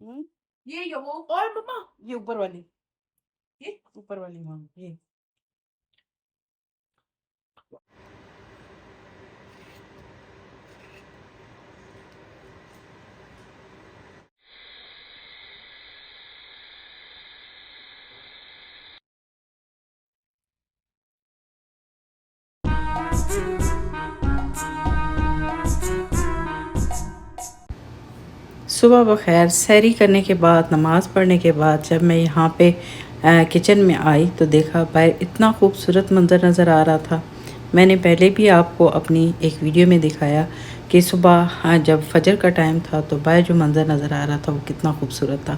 हम्म, ये या वो? और मम्मा ये ऊपर वाली, ये ऊपर वाली मम्मा ये। सुबह बखैर, सहरी करने के बाद, नमाज़ पढ़ने के बाद जब मैं यहाँ पे किचन में आई तो देखा बाहर इतना खूबसूरत मंज़र नज़र आ रहा था। मैंने पहले भी आपको अपनी एक वीडियो में दिखाया कि सुबह जब फजर का टाइम था तो बाहर जो मंज़र नज़र आ रहा था वो कितना खूबसूरत था।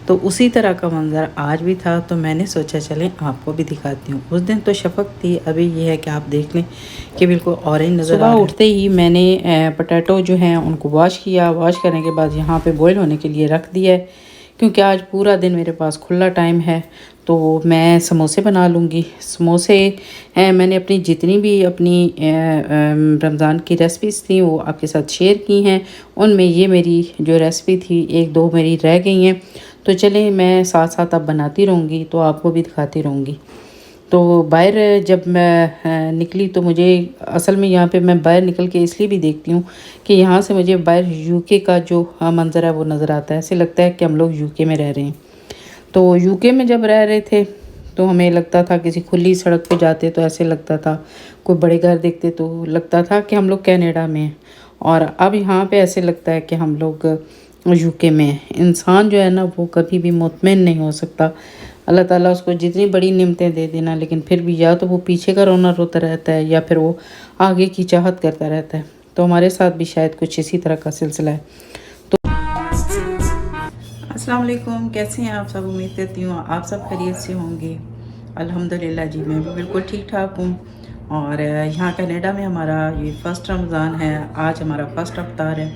तो उसी तरह का मंज़र आज भी था, तो मैंने सोचा चलें आपको भी दिखाती हूँ। उस दिन तो शफ़क़ थी, अभी ये है कि आप देख लें कि बिल्कुल ऑरेंज नज़र आ रहा है। सुबह उठते ही मैंने पोटैटो जो हैं उनको वॉश किया। वॉश करने के बाद यहाँ पे बॉईल होने के लिए रख दिया है, क्योंकि आज पूरा दिन मेरे पास खुला टाइम है। तो मैं समोसे बना लूँगी। समोसे मैंने अपनी जितनी भी अपनी रमज़ान की रेसिपीज़ थी वो आपके साथ शेयर की हैं। उनमें ये मेरी जो रेसिपी थी, एक दो मेरी रह गई हैं, तो चलें मैं साथ साथ अब बनाती रहूँगी तो आपको भी दिखाती रहूँगी। तो बाहर जब मैं निकली तो मुझे असल में यहाँ पे मैं बाहर निकल के इसलिए भी देखती हूँ कि यहाँ से मुझे बाहर यूके का जो मंज़र है वो नज़र आता है। ऐसे लगता है कि हम लोग यूके में रह रहे हैं। तो यूके में जब रह रहे थे तो हमें लगता था किसी खुली सड़क पे जाते तो ऐसे लगता था, कोई बड़े घर देखते तो लगता था कि हम लोग कनाडा में हैं, और अब यहाँ पे ऐसे लगता है कि हम लोग यूके में हैं। इंसान जो है ना वो कभी भी मुतमिन नहीं हो सकता। अल्लाह ताला उसको जितनी बड़ी नेमतें दे देना, लेकिन फिर भी या तो वो पीछे का रोना रोता रहता है या फिर वो आगे की चाहत करता रहता है। तो हमारे साथ भी शायद कुछ इसी तरह का सिलसिला है। तो अस्सलाम वालेकुम, कैसे हैं आप सब? उम्मीद करती हूँ आप सब खैरियत से होंगे। अल्हम्दुलिल्लाह जी, मैं भी बिल्कुल ठीक ठाक हूँ। और यहाँ कनाडा में हमारा ये फ़र्स्ट रमज़ान है। आज हमारा फ़र्स्ट अफ्तार है।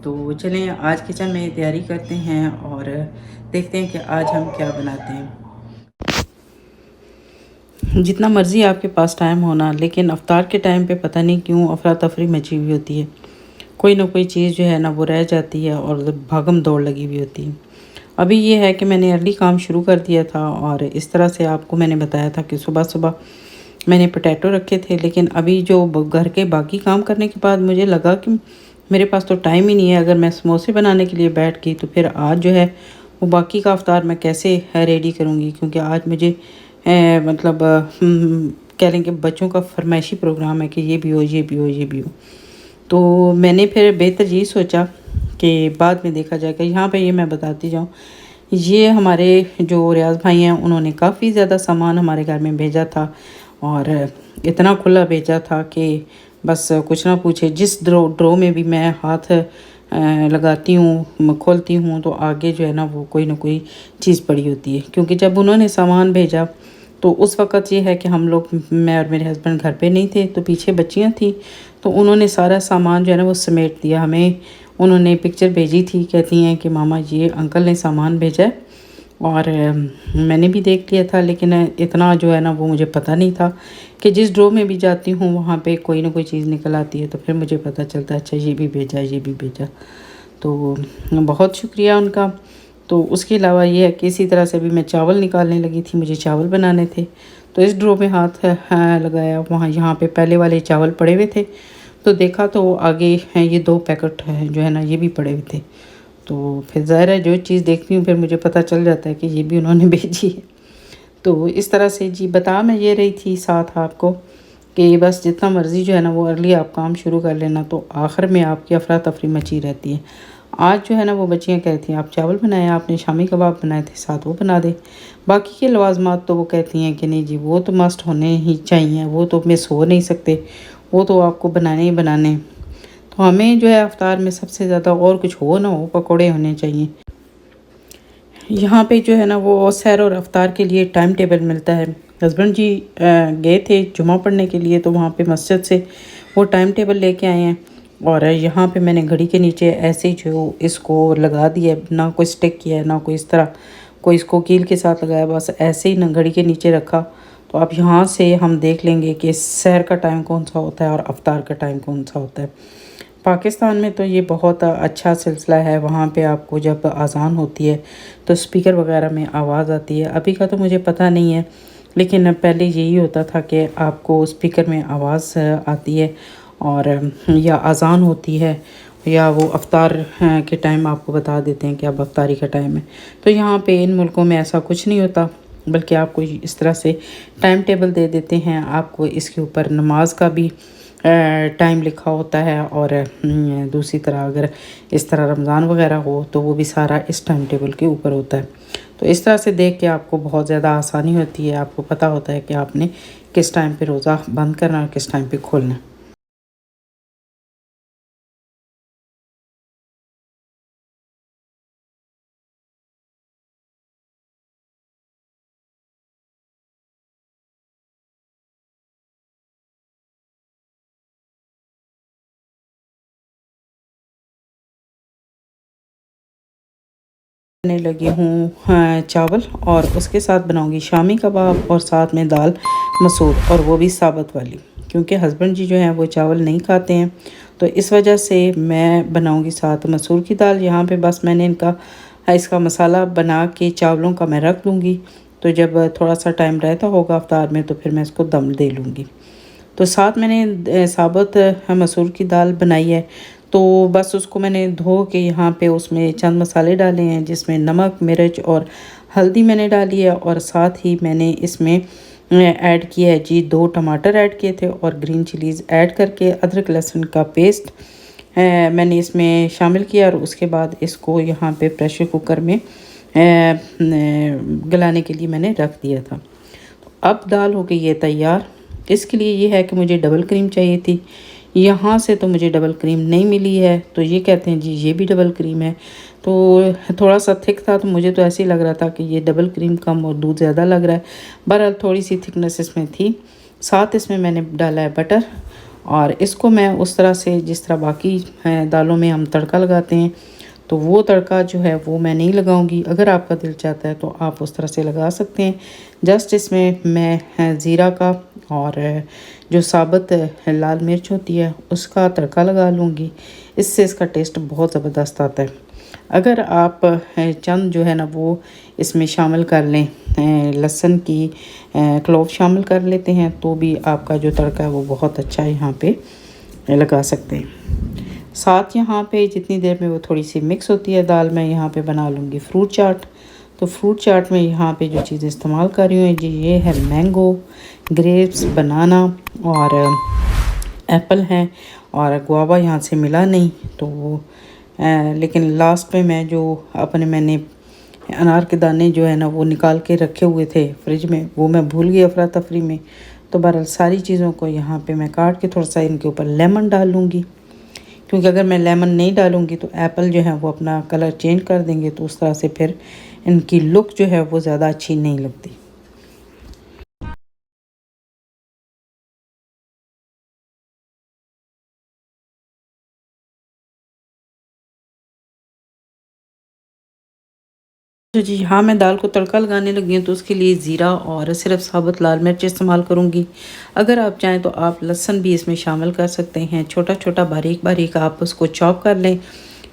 तो चलें आज किचन में तैयारी करते हैं और देखते हैं कि आज हम क्या बनाते हैं। जितना मर्ज़ी आपके पास टाइम होना, लेकिन अफ्तार के टाइम पे पता नहीं क्यों अफरा तफरी मची हुई होती है। कोई ना कोई चीज़ जो है ना वो रह जाती है और भागम दौड़ लगी हुई होती है। अभी ये है कि मैंने अर्ली काम शुरू कर दिया था और इस तरह से आपको मैंने बताया था कि सुबह सुबह मैंने पोटैटो रखे थे, लेकिन अभी जो घर के बाकी काम करने के बाद मुझे लगा कि मेरे पास तो टाइम ही नहीं है। अगर मैं समोसे बनाने के लिए बैठ गई तो फिर आज जो है वो बाकी का अफ्तार मैं कैसे रेडी करूँगी, क्योंकि आज मुझे मतलब कह लें कि बच्चों का फरमाइशी प्रोग्राम है कि ये भी हो, ये भी हो, ये भी हो। तो मैंने फिर बेहतर ये सोचा कि बाद में देखा जाएगा। यहाँ पे ये मैं बताती जाऊँ, ये हमारे जो रियाज़ भाई हैं उन्होंने काफ़ी ज़्यादा सामान हमारे घर में भेजा था, और इतना खुला भेजा था कि बस कुछ ना पूछे। जिस ड्रो में भी मैं हाथ लगाती हूँ, खोलती हूँ, तो आगे जो है ना वो कोई ना कोई चीज़ पड़ी होती है। क्योंकि जब उन्होंने सामान भेजा तो उस वक़्त ये है कि हम लोग, मैं और मेरे हस्बैंड घर पे नहीं थे, तो पीछे बच्चियाँ थी, तो उन्होंने सारा सामान जो है ना वो समेट दिया। हमें उन्होंने पिक्चर भेजी थी, कहती हैं कि मामा ये अंकल ने सामान भेजा है, और मैंने भी देख लिया था, लेकिन इतना जो है ना वो मुझे पता नहीं था कि जिस ड्रो में भी जाती हूँ वहाँ पे कोई ना कोई चीज़ निकल आती है, तो फिर मुझे पता चलता है अच्छा ये भी भेजा, ये भी भेजा। तो बहुत शुक्रिया उनका। तो उसके अलावा ये है कि इसी तरह से भी मैं चावल निकालने लगी थी, मुझे चावल बनाने थे, तो इस ड्रो में हाथ लगाया, वहाँ यहाँ पे पहले वाले चावल पड़े हुए थे, तो देखा तो आगे हैं ये 2 पैकेट है जो है ना ये भी पड़े हुए थे। तो फिर ज़ाहिर है जो चीज़ देखती हूँ फिर मुझे पता चल जाता है कि ये भी उन्होंने भेजी है। तो इस तरह से जी बता मैं ये रही थी साथ आपको कि बस जितना मर्ज़ी जो है ना वो अर्ली आप काम शुरू कर लेना, तो आखिर में आपकी अफरा तफरी मची रहती है। आज जो है ना वो बच्चियाँ कहती हैं आप चावल बनाए, आपने शामी कबाब बनाए थे साथ वो बना दे। बाकी के लवाजमात तो वो कहती हैं कि नहीं जी वो तो मस्ट होने ही चाहिए, वो तो मिस हो नहीं सकते, वो तो आपको बनाने ही बनाने हैं। तो हमें जो है अफ्तार में सबसे ज़्यादा और कुछ हो ना हो पकौड़े होने चाहिए। यहाँ पे जो है ना वो सैर और अफ्तार के लिए टाइम टेबल मिलता है। हस्बैंड जी गए थे जुमा पढ़ने के लिए, तो वहाँ पे मस्जिद से वो टाइम टेबल लेके आए हैं, और यहाँ पे मैंने घड़ी के नीचे ऐसे ही जो इसको लगा दिया, ना कोई स्टिक किया है ना कोई इस तरह कोई इसको कील के साथ लगाया, बस ऐसे ही ना घड़ी के नीचे रखा। तो अब यहाँ से हम देख लेंगे कि सहर का टाइम कौन सा होता है और अफ्तार का टाइम कौन सा होता है। पाकिस्तान में तो ये बहुत अच्छा सिलसिला है। वहाँ पे आपको जब अज़ान होती है तो स्पीकर वगैरह में आवाज़ आती है। अभी का तो मुझे पता नहीं है, लेकिन पहले यही होता था कि आपको स्पीकर में आवाज़ आती है और या अज़ान होती है या वो अफ्तार के टाइम आपको बता देते हैं कि अब अफ्तारी का टाइम है। तो यहाँ पे इन मुल्कों में ऐसा कुछ नहीं होता, बल्कि आपको इस तरह से टाइम टेबल दे देते हैं। आपको इसके ऊपर नमाज का भी टाइम लिखा होता है और दूसरी तरह अगर इस तरह रमज़ान वगैरह हो तो वो भी सारा इस टाइम टेबल के ऊपर होता है। तो इस तरह से देख के आपको बहुत ज़्यादा आसानी होती है। आपको पता होता है कि आपने किस टाइम पे रोज़ा बंद करना और किस टाइम पे खोलना है। बनाने लगी हूँ चावल, और उसके साथ बनाऊँगी शामी कबाब और साथ में दाल मसूर, और वो भी साबुत वाली, क्योंकि हस्बैंड जी जो हैं वो चावल नहीं खाते हैं। तो इस वजह से मैं बनाऊँगी साथ मसूर की दाल। यहाँ पे बस मैंने इसका मसाला बना के चावलों का मैं रख लूँगी। तो जब थोड़ा सा टाइम रहता होगा अफ्तार में तो फिर मैं इसको दम दे लूँगी। तो साथ मैंने साबुत मसूर की दाल बनाई है। तो बस उसको मैंने धो के यहाँ पे उसमें चंद मसाले डाले हैं, जिसमें नमक, मिर्च और हल्दी मैंने डाली है, और साथ ही मैंने इसमें ऐड किया है जी 2 टमाटर ऐड किए थे, और ग्रीन चिलीज़ ऐड करके अदरक लहसुन का पेस्ट मैंने इसमें शामिल किया, और उसके बाद इसको यहाँ पे प्रेशर कुकर में गलाने के लिए मैंने रख दिया था। तो अब दाल हो गई है तैयार। इसके लिए ये है कि मुझे डबल क्रीम चाहिए थी। यहाँ से तो मुझे डबल क्रीम नहीं मिली है, तो ये कहते हैं जी ये भी डबल क्रीम है। तो थोड़ा सा थिक था, तो मुझे तो ऐसे ही लग रहा था कि ये डबल क्रीम कम और दूध ज़्यादा लग रहा है। बहरहाल थोड़ी सी थिकनेस इसमें थी। साथ इसमें मैंने डाला है बटर, और इसको मैं उस तरह से जिस तरह बाकी दालों में हम तड़का लगाते हैं, तो वो तड़का जो है वो मैं नहीं लगाऊंगी। अगर आपका दिल चाहता है तो आप उस तरह से लगा सकते हैं। जस्ट इसमें मैं ज़ीरा का और जो साबुत लाल मिर्च होती है उसका तड़का लगा लूँगी। इससे इसका टेस्ट बहुत ज़बरदस्त आता है। अगर आप चंद जो है ना वो इसमें शामिल कर लें, लहसुन की क्लोव शामिल कर लेते हैं, तो भी आपका जो तड़का है वो बहुत अच्छा यहाँ पे लगा सकते हैं। साथ यहाँ पे जितनी देर में वो थोड़ी सी मिक्स होती है दाल, मैं यहाँ पे बना लूँगी फ्रूट चाट। तो फ्रूट चाट में यहाँ पे जो चीज़ें इस्तेमाल कर रही हूँ जी, ये है मैंगो, ग्रेप्स, बनाना और एप्पल हैं, और गुआवा यहाँ से मिला नहीं। तो लेकिन लास्ट में मैं जो मैंने अनार के दाने जो है ना वो निकाल के रखे हुए थे फ्रिज में, वो मैं भूल गई अफरा तफरी में। तो बहरहाल सारी चीज़ों को यहाँ पे मैं काट के थोड़ा सा इनके ऊपर लेमन डाल लूँगी, क्योंकि अगर मैं लेमन नहीं डालूँगी तो एप्पल जो है वो अपना कलर चेंज कर देंगे, तो उस तरह से फिर इनकी लुक जो है वो ज़्यादा अच्छी नहीं लगती। तो जी हाँ, मैं दाल को तड़का लगाने लगी हूँ, तो उसके लिए ज़ीरा और सिर्फ साबुत लाल मिर्च इस्तेमाल करूँगी। अगर आप चाहें तो आप लहसुन भी इसमें शामिल कर सकते हैं। छोटा छोटा बारीक बारीक आप उसको चॉप कर लें,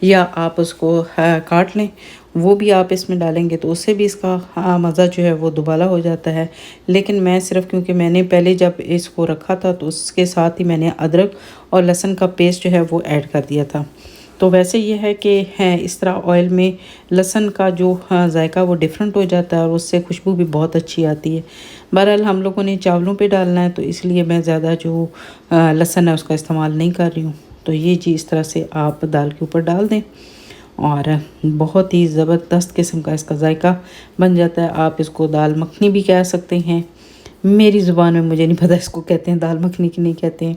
या आप उसको काट लें, वो भी आप इसमें डालेंगे तो उससे भी इसका मज़ा जो है वो दुबाला हो जाता है। लेकिन मैं सिर्फ, क्योंकि मैंने पहले जब इसको रखा था तो उसके साथ ही मैंने अदरक और लहसुन का पेस्ट जो है वो ऐड कर दिया था। तो वैसे ये है कि इस तरह ऑयल में लहसुन का जो जायका वो डिफरेंट हो जाता है, और उससे खुशबू भी बहुत अच्छी आती है। बहरहाल हम लोगों ने चावलों पे डालना है, तो इसलिए मैं ज़्यादा जो लहसुन है उसका इस्तेमाल नहीं कर रही हूँ। तो ये जी इस तरह से आप दाल के ऊपर डाल दें, और बहुत ही ज़बरदस्त किस्म का इसका जायका बन जाता है। आप इसको दाल मखनी भी कह सकते हैं। मेरी ज़ुबान में मुझे नहीं पता इसको कहते हैं दाल मखनी कि नहीं कहते हैं।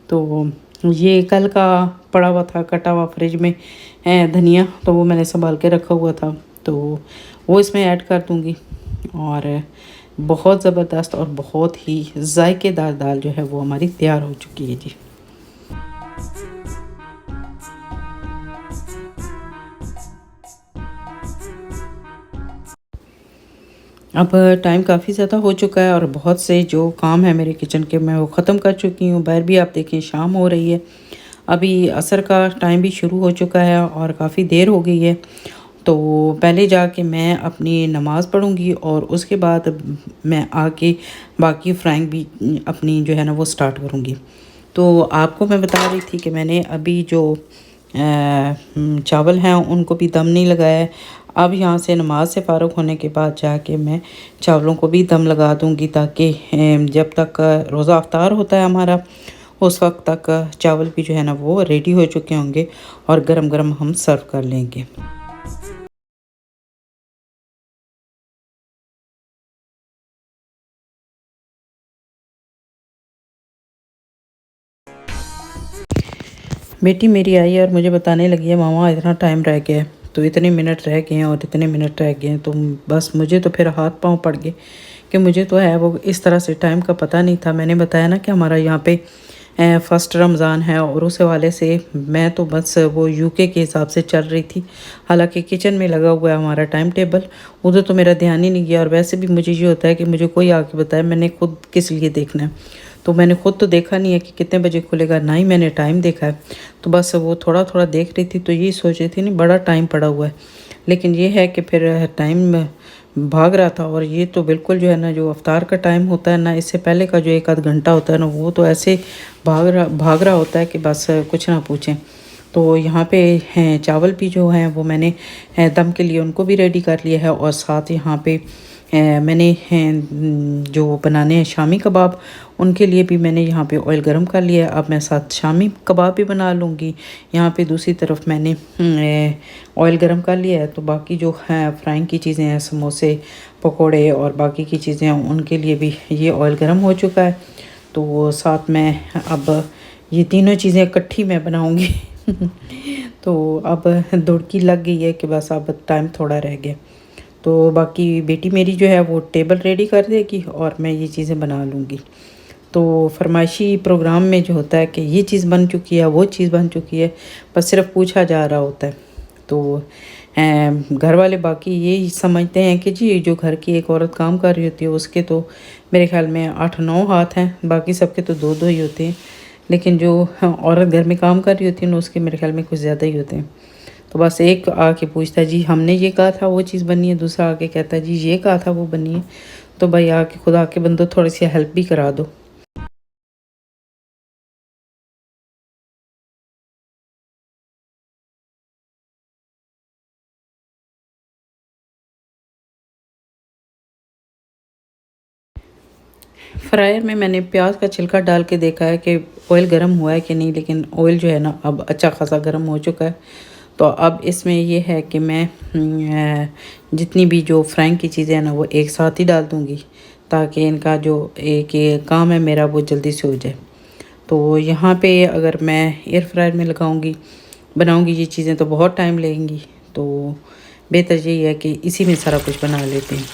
तो ये कल का पड़ा हुआ था कटा हुआ फ्रिज में धनिया, तो वो मैंने संभाल के रखा हुआ था, तो वो इसमें ऐड कर दूँगी। और बहुत ज़बरदस्त और बहुत ही जायकेदार दाल जो है वो हमारी तैयार हो चुकी है जी। अब टाइम काफ़ी ज़्यादा हो चुका है, और बहुत से जो काम है मेरे किचन के मैं वो ख़त्म कर चुकी हूँ। बाहर भी आप देखें शाम हो रही है। अभी असर का टाइम भी शुरू हो चुका है और काफ़ी देर हो गई है। तो पहले जाके मैं अपनी नमाज़ पढ़ूँगी और उसके बाद मैं आके बाकी फ्राइंग भी अपनी जो है ना वो स्टार्ट करूँगी। तो आपको मैं बता रही थी कि मैंने अभी जो चावल हैं उनको भी दम नहीं लगाया है। अब यहाँ से नमाज से फ़ारुग होने के बाद जाके मैं चावलों को भी दम लगा दूँगी, ताकि जब तक रोज़ा अफ्तार होता है हमारा, उस वक्त तक चावल भी जो है ना वो रेडी हो चुके होंगे और गरम गरम हम सर्व कर लेंगे। बेटी मेरी आई है और मुझे बताने लगी है, मामा इतना टाइम रह गया है, तो इतने मिनट रह गए हैं और इतने मिनट रह गए हैं। तो बस मुझे तो फिर हाथ पाँव पड़ गए कि मुझे तो है वो इस तरह से टाइम का पता नहीं था। मैंने बताया ना कि हमारा यहाँ पे फ़र्स्ट रमज़ान है और उस हवाले से मैं तो बस वो यूके के हिसाब से चल रही थी। हालांकि किचन में लगा हुआ है हमारा टाइम टेबल, उधर तो मेरा ध्यान ही नहीं गया। और वैसे भी मुझे ये होता है कि मुझे कोई आके बताए, मैंने खुद किस लिए देखना है। तो मैंने खुद तो देखा नहीं है कि कितने बजे खुलेगा, ना ही मैंने टाइम देखा है। तो बस वो थोड़ा थोड़ा देख रही थी, तो यही सोच रही थी नहीं बड़ा टाइम पड़ा हुआ है। लेकिन ये है कि फिर टाइम भाग रहा था। और ये तो बिल्कुल जो है ना, जो अफ्तार का टाइम होता है ना, इससे पहले का जो एक आध घंटा होता है ना, वो तो ऐसे भाग रहा होता है कि बस कुछ ना पूछें। तो यहाँ पे हैं चावल भी जो हैं वो मैंने दम के लिए उनको भी रेडी कर लिया है। और साथ यहाँ पे मैंने जो बनाने हैं शामी कबाब, उनके लिए भी मैंने यहाँ पे ऑयल गरम कर लिया है। अब मैं साथ शामी कबाब भी बना लूँगी। यहाँ पे दूसरी तरफ मैंने ऑयल गरम कर लिया है। तो बाकी जो है फ्राइंग की चीज़ें हैं, समोसे, पकोड़े और बाकी की चीज़ें हैं, उनके लिए भी ये ऑयल गरम हो चुका है। तो साथ में अब ये तीनों चीज़ें इकट्ठी मैं बनाऊँगी। तो अब दौड़की लग गई है कि बस अब टाइम थोड़ा रह गया। तो बाकी बेटी मेरी जो है वो टेबल रेडी कर देगी और मैं ये चीज़ें बना लूँगी। तो फरमाइशी प्रोग्राम में जो होता है कि ये चीज़ बन चुकी है, वो चीज़ बन चुकी है, बस सिर्फ पूछा जा रहा होता है। तो घर वाले बाकी यही समझते हैं कि जी जो घर की एक औरत काम कर रही होती है उसके तो मेरे ख्याल में 8-9 हाथ हैं, बाकी सबके तो 2-2 ही होते हैं। लेकिन जो औरत घर में काम कर रही होती है ना, उसके मेरे ख्याल में कुछ ज़्यादा ही होते हैं। तो बस एक आके पूछता है जी हमने ये कहा था वो चीज़ बनी है, दूसरा आके कहता है जी ये कहा था वो बनी है। तो भाई आके खुदा के बंदो थोड़ी सी हेल्प भी करा दो। फ्रायर में मैंने प्याज का छिलका डाल के देखा है कि ऑयल गर्म हुआ है कि नहीं, लेकिन ऑयल जो है ना अब अच्छा खासा गर्म हो चुका है। तो अब इसमें ये है कि मैं जितनी भी जो फ्राइंग की चीज़ें हैं ना वो एक साथ ही डाल दूँगी, ताकि इनका जो एक ये काम है मेरा वो जल्दी से हो जाए। तो यहाँ पे अगर मैं एयर फ्रायर में लगाऊँगी बनाऊँगी ये चीज़ें तो बहुत टाइम लेंगी। तो बेहतर यही है कि इसी में सारा कुछ बना लेते हैं।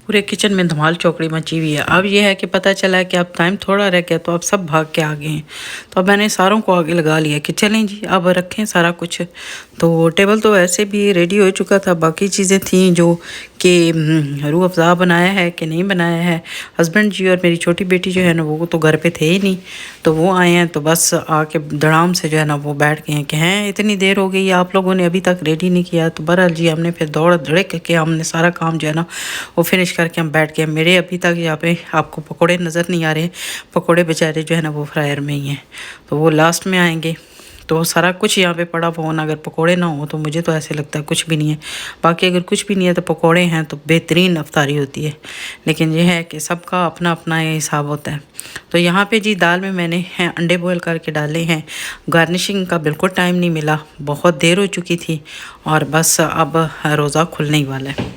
पूरे किचन में धमाल चौकड़ी मची हुई है। अब ये है कि पता चला है कि अब टाइम थोड़ा रह गया, तो अब सब भाग के आ गए हैं। तो अब मैंने सारों को आगे लगा लिया कि चलें जी अब रखें सारा कुछ। तो टेबल तो वैसे भी रेडी हो चुका था, बाकी चीज़ें थी जो कि रूह अफ़ज़ा बनाया है कि नहीं बनाया है। हस्बैंड जी और मेरी छोटी बेटी जो है ना वो तो घर पे थे ही नहीं, तो वो आए हैं। तो बस आके धड़ाम से जो है ना वो बैठ गए हैं कि हैं इतनी देर हो गई आप लोगों ने अभी तक रेडी नहीं किया। तो बहरहाल जी हमने फिर दौड़ धड़क के हमने सारा काम जो है ना वो फिनिश करके हम बैठ गए। मेरे अभी तक यहाँ पे आपको पकोड़े नज़र नहीं आ रहे, पकोड़े बेचारे जो है ना वो फ्रायर में ही हैं, तो वो लास्ट में आएंगे। तो सारा कुछ यहाँ पे पड़ा फ़ोन, अगर पकोड़े ना हो तो मुझे तो ऐसे लगता है कुछ भी नहीं है। बाकी अगर कुछ भी नहीं है तो पकोड़े हैं तो बेहतरीन अफ्तारी होती है। लेकिन यह है कि सबका अपना अपना ये हिसाब होता है। तो यहाँ पे जी दाल में मैंने अंडे बॉयल करके डाले हैं। गार्निशिंग का बिल्कुल टाइम नहीं मिला, बहुत देर हो चुकी थी और बस अब रोज़ा खुलने ही वाला है।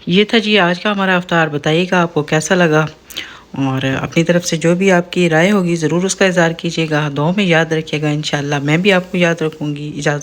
ये था जी आज का हमारा अफ्तार। बताइएगा आपको कैसा लगा, और अपनी तरफ से जो भी आपकी राय होगी ज़रूर उसका इज़हार कीजिएगा। दुआ में याद रखिएगा। इंशाल्लाह मैं भी आपको याद रखूँगी। इजाज़त।